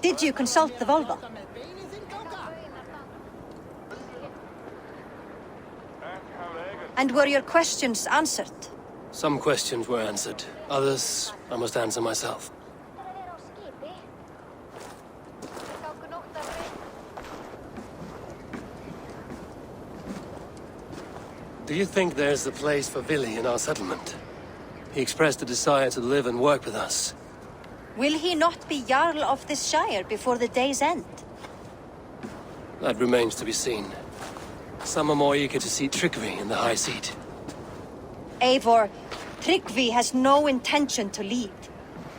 Did you consult the Volva? And were your questions answered? Some questions were answered. Others, I must answer myself. Do you think there's a place for Vili in our settlement? He expressed a desire to live and work with us. Will he not be Jarl of this shire before the day's end? That remains to be seen. Some are more eager to see Trygve in the high seat. Eivor, Trygve has no intention to lead.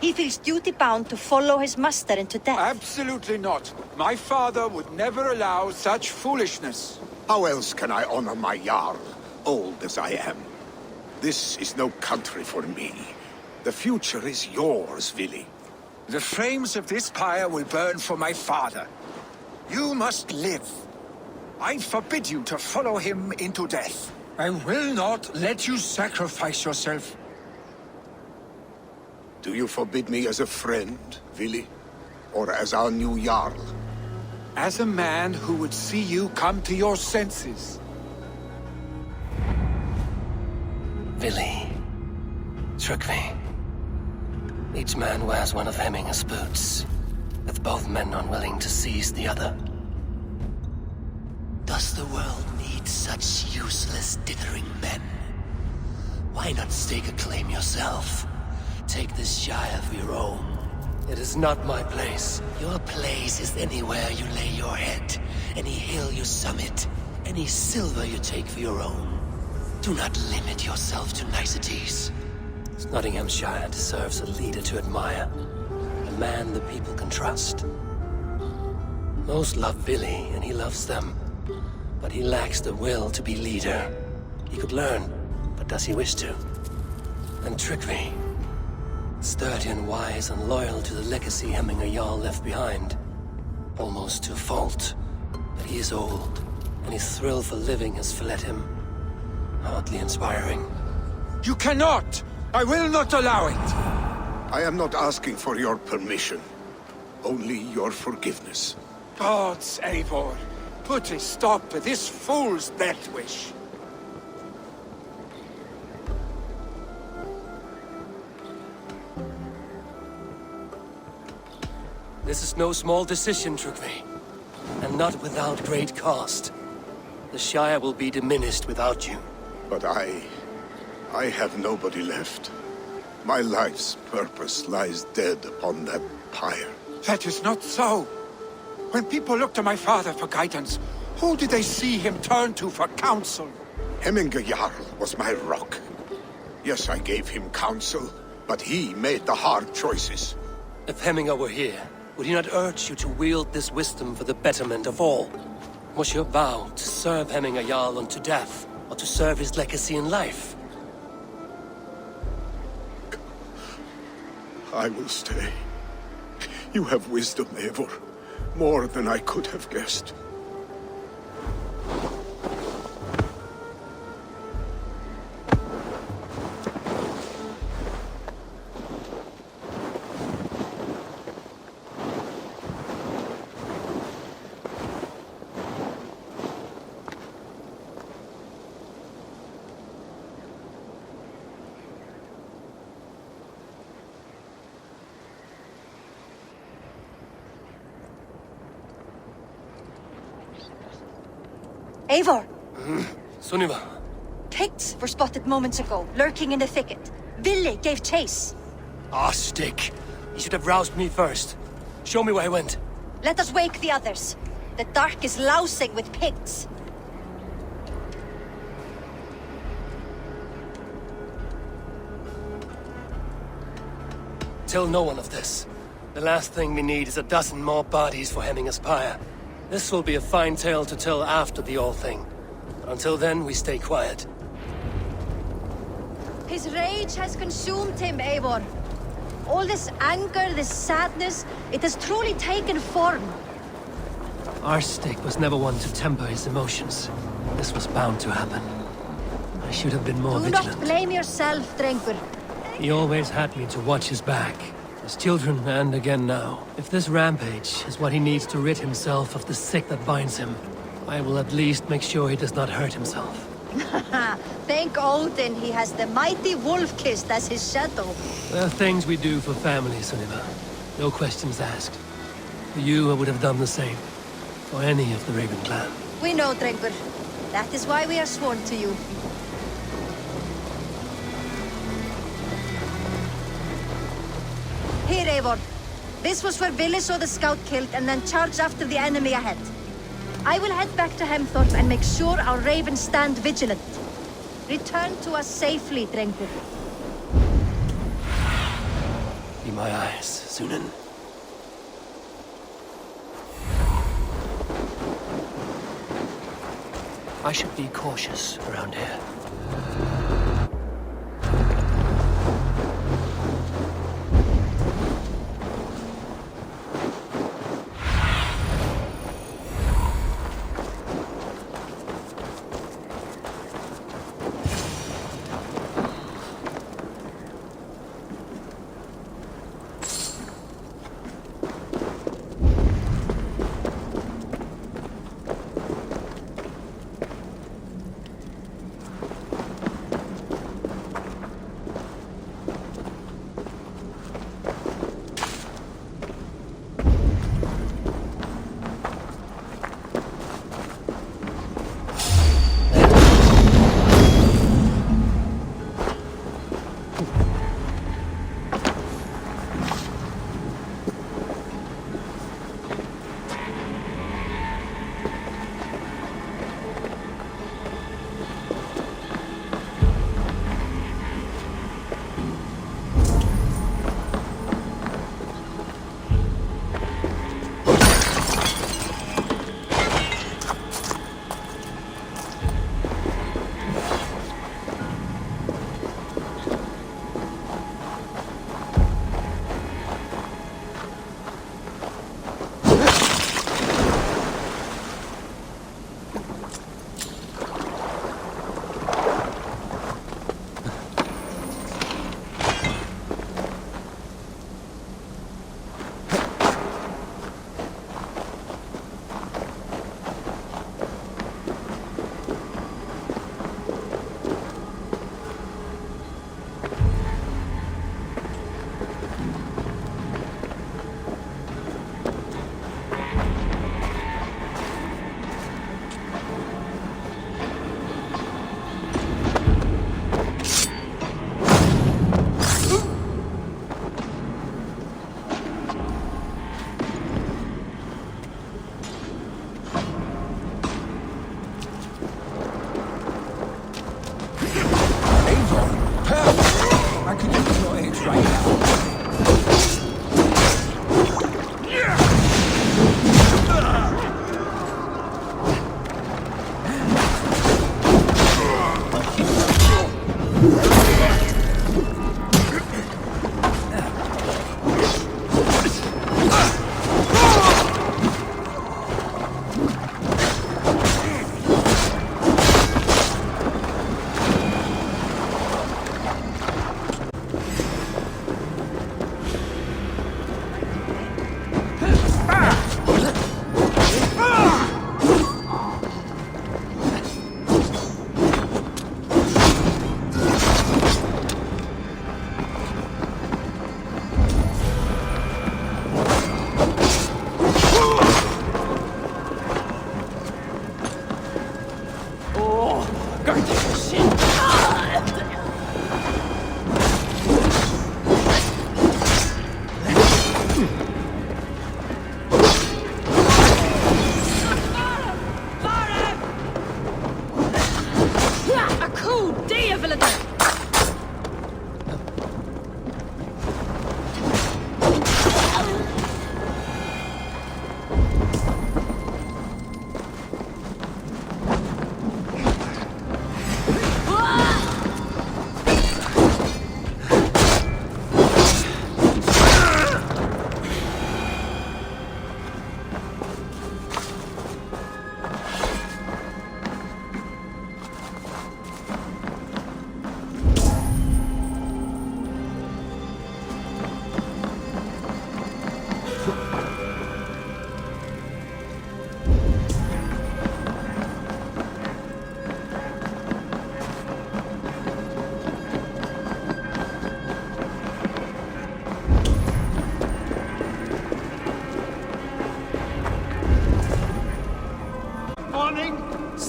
He feels duty-bound to follow his master into death. Absolutely not. My father would never allow such foolishness. How else can I honor my Jarl, old as I am? This is no country for me. The future is yours, Vili. The flames of this pyre will burn for my father. You must live. I forbid you to follow him into death. I will not let you sacrifice yourself. Do you forbid me as a friend, Vili? Or as our new Jarl? As a man who would see you come to your senses. Vili. Trygve. Each man wears one of Hemminger's boots, with both men unwilling to seize the other. Does the world need such useless, dithering men? Why not stake a claim yourself? Take this shire for your own. It is not my place. Your place is anywhere you lay your head, any hill you summit, any silver you take for your own. Do not limit yourself to niceties. Snotinghamscire deserves a leader to admire. A man the people can trust. Most love Vili, and he loves them. But he lacks the will to be leader. He could learn, but does he wish to? And Trygve. Sturdy and wise and loyal to the legacy Hemminger Jarl left behind. Almost to a fault. But he is old, and his thrill for living has fled him. Hardly inspiring. You cannot! I will not allow it! I am not asking for your permission. Only your forgiveness. Gods, Eivor, put a stop to this fool's death wish. This is no small decision, Trygve. And not without great cost. The Shire will be diminished without you. But I have nobody left. My life's purpose lies dead upon that pyre. That is not so. When people look to my father for guidance, who did they see him turn to for counsel? Hemminger Jarl was my rock. Yes, I gave him counsel, but he made the hard choices. If Hemminger were here, would he not urge you to wield this wisdom for the betterment of all? Was your vow to serve Hemminger Jarl unto death, or to serve his legacy in life? I will stay. You have wisdom, Eivor. More than I could have guessed. Eivor! Sunniva. Pigs were spotted moments ago, lurking in the thicket. Vili gave chase. Ah, stick. You should have roused me first. Show me where he went. Let us wake the others. The dark is lousing with pigs. Tell no one of this. The last thing we need is a dozen more bodies for Hemminger's pyre. This will be a fine tale to tell after the all-thing. But until then, we stay quiet. His rage has consumed him, Eivor. All this anger, this sadness, it has truly taken form. Our stick was never one to temper his emotions. This was bound to happen. I should have been more Do vigilant. not blame yourself, Trygve. He always had me to watch his back. His children, and again now. If this rampage is what he needs to rid himself of the sick that binds him, I will at least make sure he does not hurt himself. Thank Odin he has the mighty Wolf-Kissed as his shadow. There are things we do for family, Sunniva. No questions asked. For you, I would have done the same. For any of the Raven clan. We know, Trygve. That is why we are sworn to you. Here, Eivor. This was where Vili saw the scout killed and then charged after the enemy ahead. I will head back to Hemthorpe and make sure our ravens stand vigilant. Return to us safely, Trygve. Be my eyes, Sunan. I should be cautious around here.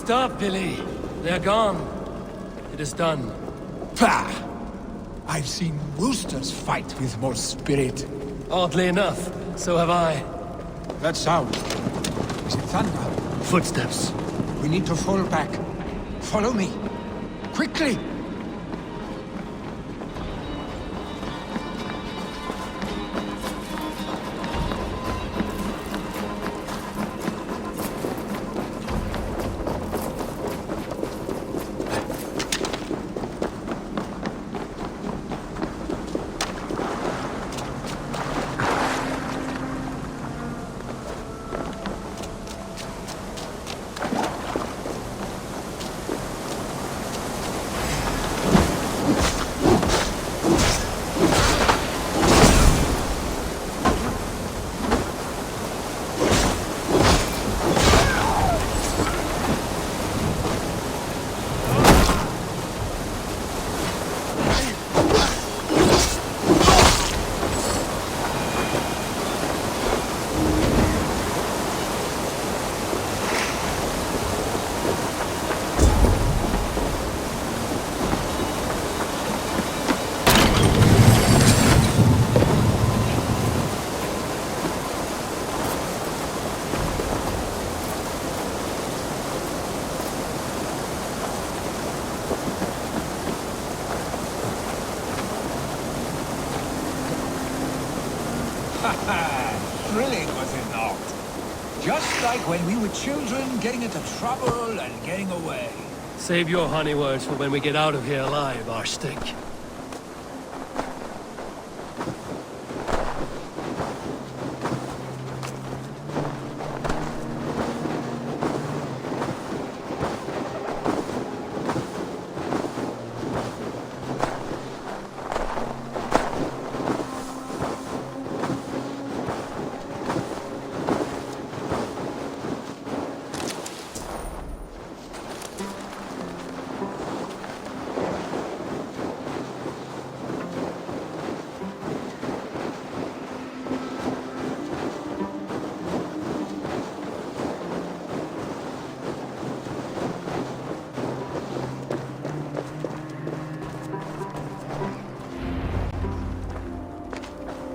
Stop, Vili. They're gone. It is done. Pah! I've seen roosters fight with more spirit. Oddly enough, so have I. That sound. Is it thunder? Footsteps. We need to fall back. Follow me. Quickly! Thrilling, was it not? Just like when we were children, getting into trouble and getting away. Save your honey words for when we get out of here alive, Arstick.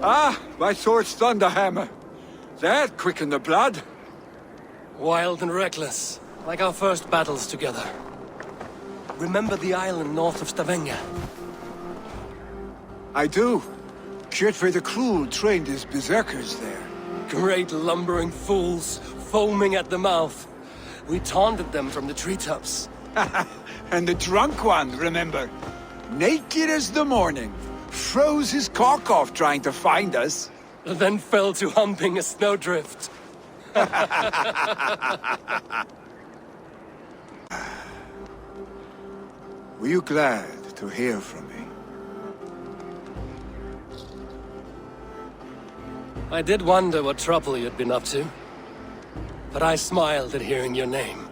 Ah, my sword's thunderhammer. That quickened the blood. Wild and reckless, like our first battles together. Remember the island north of Stavanger? I do. Trygve the Cruel trained his berserkers there. Great lumbering fools, foaming at the mouth. We taunted them from the treetops. And the drunk one, remember? Naked as the morning. Froze his cock off trying to find us. Then fell to humping a snowdrift. Were you glad to hear from me? I did wonder what trouble you'd been up to. But I smiled at hearing your name.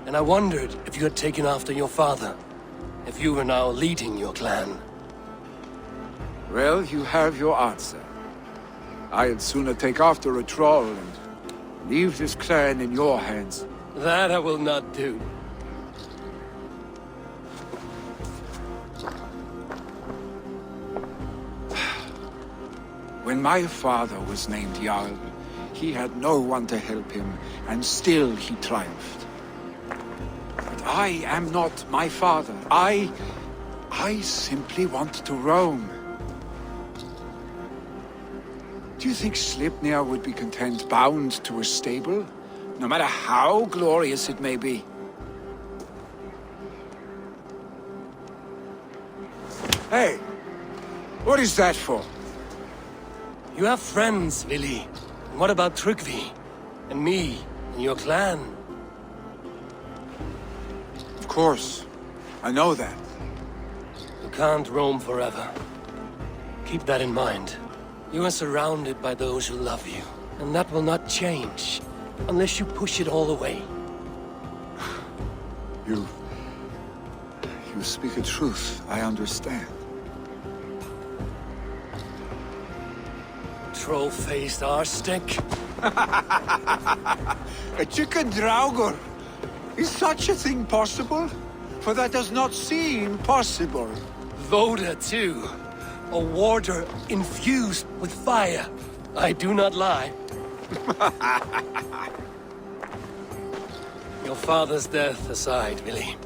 And I wondered if you had taken after your father. If you were now leading your clan. Well, you have your answer. I'd sooner take after a troll and leave this clan in your hands. That I will not do. When my father was named Jarl, he had no one to help him, and still he triumphed. But I am not my father. I simply want to roam. Do you think Sleipnir would be content bound to a stable, no matter how glorious it may be? Hey, what is that for? You have friends, Vili. And what about Trygve? And me, and your clan? Of course, I know that. You can't roam forever. Keep that in mind. You are surrounded by those who love you, and that will not change, unless you push it all away. You speak a truth, I understand. Troll-faced arstick. A chicken draugur. Is such a thing possible? For that does not seem possible. Voda, too. A warder infused with fire. I do not lie. Your father's death aside, Vili.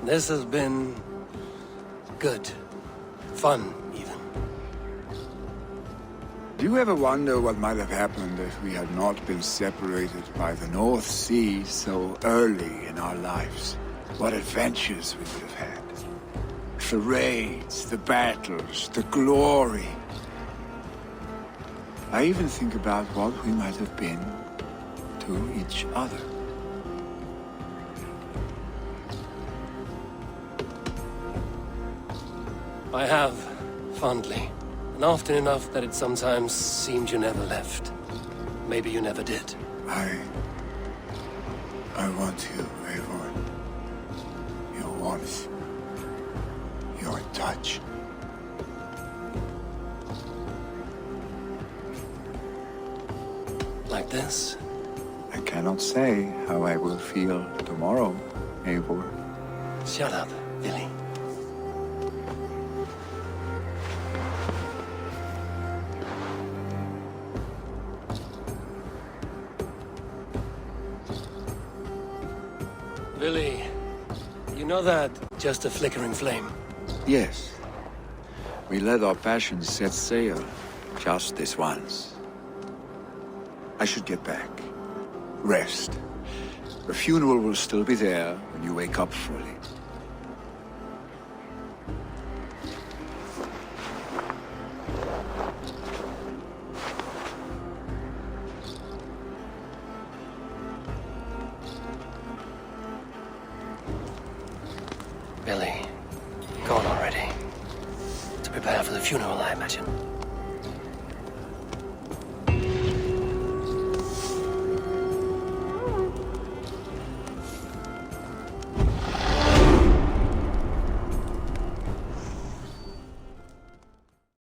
This has been... good. Fun, even. Do you ever wonder what might have happened if we had not been separated by the North Sea so early in our lives? What adventures we would have had. The raids, the battles, the glory. I even think about what we might have been to each other. I have, fondly. And often enough that it sometimes seemed you never left. Maybe you never did. I want you, Eivor. Your warmth. Your touch. Like this? I cannot say how I will feel tomorrow, Eivor. Shut up, Vili. Vili, you know that just a flickering flame? Yes. We let our passions set sail, just this once. I should get back. Rest. The funeral will still be there when you wake up fully. Vili, gone already. To prepare for the funeral, I imagine.